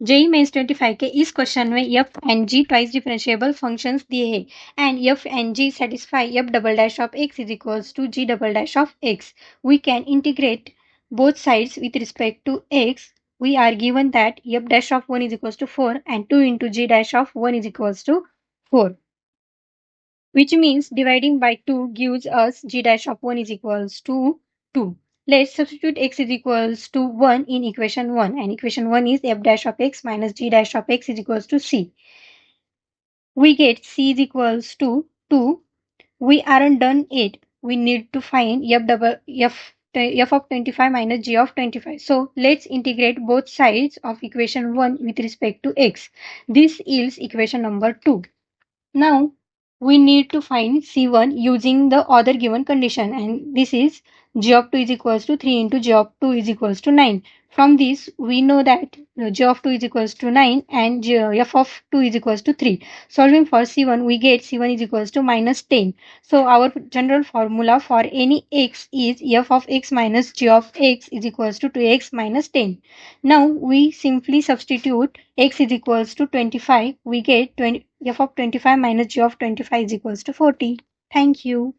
JEE mains 25 के इस question में f and g twice differentiable functions दिए हैं and f and g satisfy f double dash of x is equals to g double dash of x. We can integrate both sides with respect to x. We are given that f dash of 1 is equals to 4 and 2 into g dash of 1 is equals to 4, which means dividing by 2 gives us g dash of 1 is equals to 2. Let's substitute x is equals to 1 in equation 1, and equation 1 is f dash of x minus g dash of x is equals to c. We get c is equals to 2. We aren't done yet. We need to find f of 25 minus g of 25. So let's integrate both sides of equation 1 with respect to x. This yields equation number 2. Now we need to find C1 using the other given condition, and this is g of 2 is equals to 3 into g of 2 is equals to 9. From this we know that g of 2 is equals to 9 and f of 2 is equals to 3. Solving for C1 we get C1 is equals to minus 10. So our general formula for any x is f of x minus g of x is equals to 2x minus 10. Now we simply substitute x is equals to 25. We get f of 25 minus g of 25 is equals to 40. Thank you.